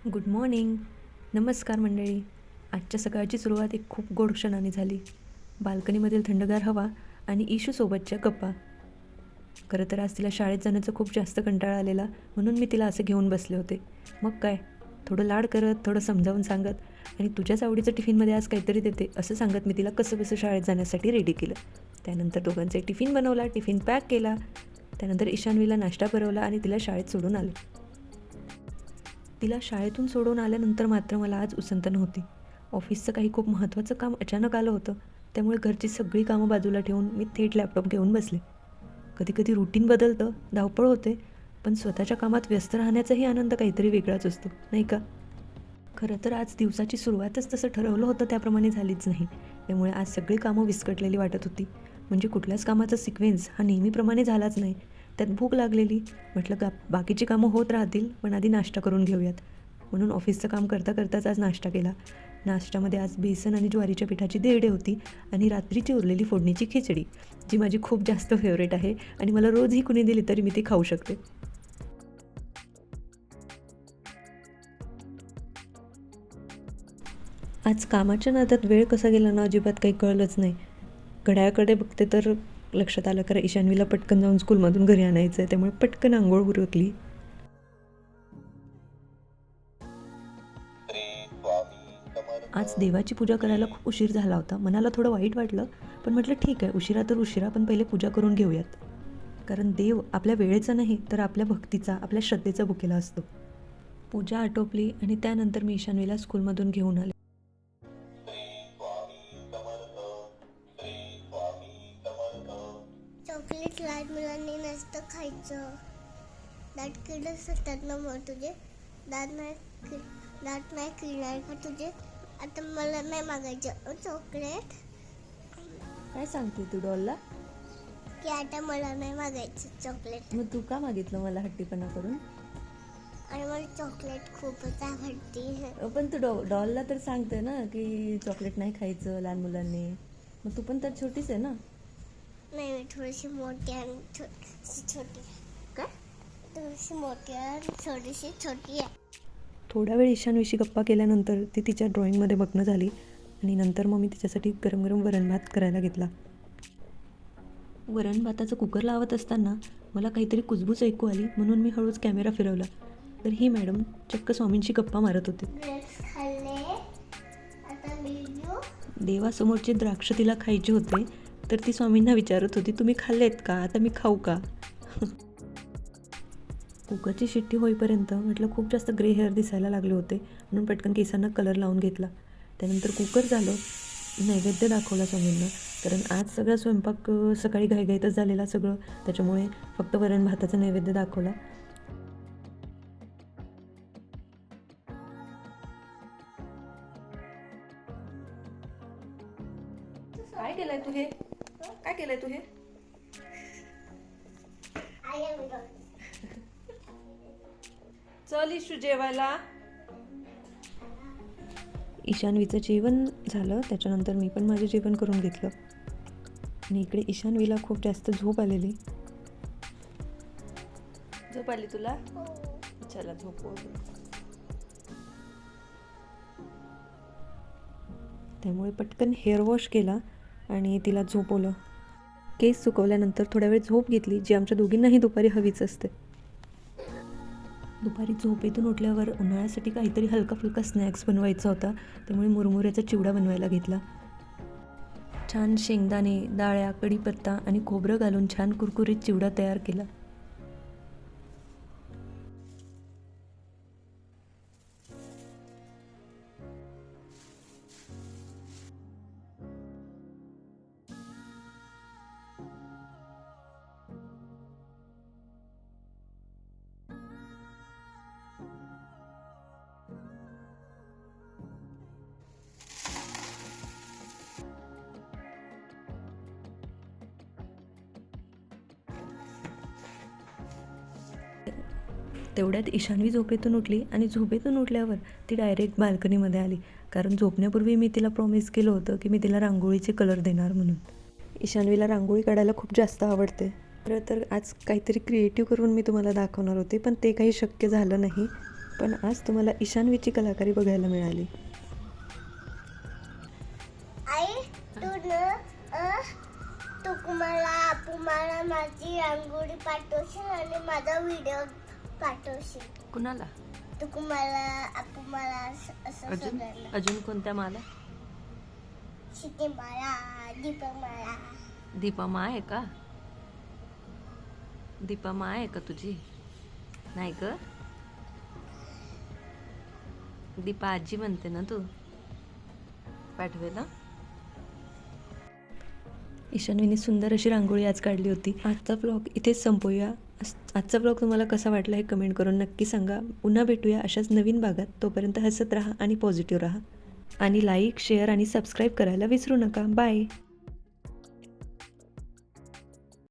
Good morning. नमस्कार मंडळी. आजच्या सकाळची सुरुवात एक खूप गोड क्षणाने झाली. बाल्कनीमधील थंडगार हवा आणि इशूसोबतच्या गप्पा. खरं तर आज तिला शाळेत जाण्याचा खूप जास्त कंटाळा आलेला, म्हणून मी तिला असं घेऊन बसले होते. मग काय, थोडं लाड करत, थोडं समजावून सांगत आणि तुझ्याच आवडीचं टिफिनमध्ये आज काहीतरी देते असं सांगत मी तिला कसं शाळेत जाण्यासाठी रेडी केलं. त्यानंतर दोघांचे टिफिन बनवला, टिफिन पॅक केला. त्यानंतर ईशान्वीला नाश्ता भरवला आणि तिला शाळेत सोडून आले. तिला शाळेतून सोडून आल्यानंतर मात्र मला आज उसंत नव्हती. ऑफिसचं काही खूप महत्त्वाचं काम अचानक आलं होतं, त्यामुळे घरची सगळी कामं बाजूला ठेवून मी थेट लॅपटॉप घेऊन बसले. कधीकधी रुटीन बदलतं, धावपळ होते, पण स्वतःच्या कामात व्यस्त राहण्याचाही आनंद काहीतरी वेगळाच असतो, नाही का? खरं तर आज दिवसाची सुरुवातच तसं ठरवलं होतं त्याप्रमाणे झालीच नाही. त्यामुळे आज सगळी कामं विस्कटलेली वाटत होती. म्हणजे कुठल्याच कामाचा सिक्वेन्स हा नेहमीप्रमाणे झालाच नाही. त्यात भूक लागलेली. म्हटलं बाकीची कामं होत राहतील, पण आधी नाश्ता करून घेऊयात. म्हणून ऑफिसचं काम करता करताच आज नाश्ता केला. नाश्त्यामध्ये आज बेसन आणि ज्वारीच्या पिठाची धिरडे होती आणि रात्रीची उरलेली फोडणीची खिचडी, जी माझी खूप जास्त फेवरेट आहे आणि मला रोजही कुणी दिली तरी मी ती खाऊ शकते. आज कामाच्या नादात वेळ कसा गेला ना अजिबात काही कळलंच नाही. घड्याळाकडे बघते तर लक्षात आलं, कारण ईशान्वीला पटकन जाऊन स्कूलमधून घरी आणायचं आहे, त्यामुळे पटकन आंघोळ उरकली. आज देवाची पूजा करायला खूप उशीर झाला होता. मनाला थोडं वाईट वाटलं, पण म्हटलं ठीक आहे, उशिरा तर उशिरा, पण पहिले पूजा करून घेऊयात. कारण देव आपल्या वेळेचा नाही तर आपल्या भक्तीचा, आपल्या श्रद्धेचा भुकेला असतो. पूजा आटोपली आणि त्यानंतर मी ईशान्वीला स्कूलमधून घेऊन आले. चॉकलेट लहान मुलांनी नसतं खायचं. दात किडे असतात ना मग तुझे दात नाही किडणार का तुझे? आता मला नाही मागायचं चॉकलेट. काय सांगते तू डॉलला? की आता मला नाही मागायचं चॉकलेट. मग तू का मागितलं मला हट्टीपणा करून? आणि मला चॉकलेट खूपच आवडते. पण तू डॉलला तर सांगते ना की चॉकलेट नाही खायचं लहान मुलांनी. मग तू पण तर छोटीच आहे ना. नाही, मी थोडीशी मोठी आणि थोडीशी छोटी. काय? थोडीशी मोठी आणि थोडीशी छोटी आहे. थोडा वेळ ईशानविषयी गप्पा केल्यानंतर ती तिच्या ड्रॉइंगमध्ये मग्न झाली आणि नंतर मग मी तिच्यासाठी गरम गरम वरण भात करायला घेतला. वरण भाताचं कुकर लावत असताना मला काहीतरी कुजबूज ऐकू आली, म्हणून मी हळूच कॅमेरा फिरवला, तर ही मॅडम चक्क स्वामींची गप्पा मारत होते. देवासमोरचे द्राक्ष तिला खायचे होते, तर ती स्वामींना विचारत होती, तुम्ही खाल्लेत का? आता मी खाऊ का? कुकरची शिट्टी होईपर्यंत म्हटलं खूप जास्त ग्रे हेअर दिसायला लागले होते, म्हणून पटकन केसांना कलर लावून घेतला. त्यानंतर कुकर झालं, नैवेद्य दाखवला स्वामींना, कारण आज सगळा स्वयंपाक सकाळी घाईघाईतच झालेला सगळं, त्याच्यामुळे फक्त वरण भाताचा नैवेद्य दाखवला. काय केलंय तू हे? काय केलंय तू हे? चल इशू जेवायला. ईशान्वीचं जेवण झालं, त्याच्यानंतर मी पण माझे जेवण करून घेतलं आणि इकडे ईशान्वीला खूप जास्त झोप आलेली. झोप आली तुला? चला झोपव. त्यामुळे पटकन हेअर वॉश केला आणि तिला झोपवलं. केस सुकवल्यानंतर थोड्या वेळ झोप घेतली, जी आमच्या दोघींनाही दुपारी हवीच असते. दुपारी झोपेतून उठल्यावर उन्हाळ्यासाठी काहीतरी हलका फुलका स्नॅक्स बनवायचा होता, त्यामुळे मुरमुऱ्याचा चिवडा बनवायला घेतला. छान शेंगदाणे, डाळ्या, कढीपत्ता आणि खोबरं घालून छान कुरकुरीत चिवडा तयार केला. तेवढ्यात ईशान्वी झोपेतून उठली आणि झोपेतून उठल्यावर ती डायरेक्ट बाल्कनीमध्ये आली, कारण झोपण्यापूर्वी मी तिला प्रॉमिस केलं होतं की मी तिला रांगोळीचे कलर देणार म्हणून. ईशान्वीला रांगोळी काढायला खूप जास्त आवडते. खरं तर आज काहीतरी क्रिएटिव्ह करून मी तुम्हाला दाखवणार होते, पण ते काही शक्य झालं नाही. पण आज तुम्हाला ईशान्वीची कलाकारी बघायला मिळाली. आई तुम्हाला माझी रांगोळी पाठवशील आणि माझा व्हिडिओ पाठवशील. कुणाला? मला असं अजून सगळ्यांना. अजून कोणत्या माला? शितेमाळा, दीपमाळा. दीपा मा आहे का? दीपा मा आहे का तुझी? नाही ग, दीपा आजी म्हणते ना तू. पाठवेल ना. ईशान्वीने सुंदर अशी रांगोळी आज काढली होती. आजचा ब्लॉग इथेच संपवूया. आजचा ब्लॉग तुम्हाला कसा वाटला हे कमेंट करून नक्की सांगा. पुन्हा भेटूया अशाच नवीन भागात. तोपर्यंत हसत राहा आणि पॉझिटिव्ह राहा. आणि लाईक, शेअर आणि सबस्क्राईब करायला विसरू नका. बाय.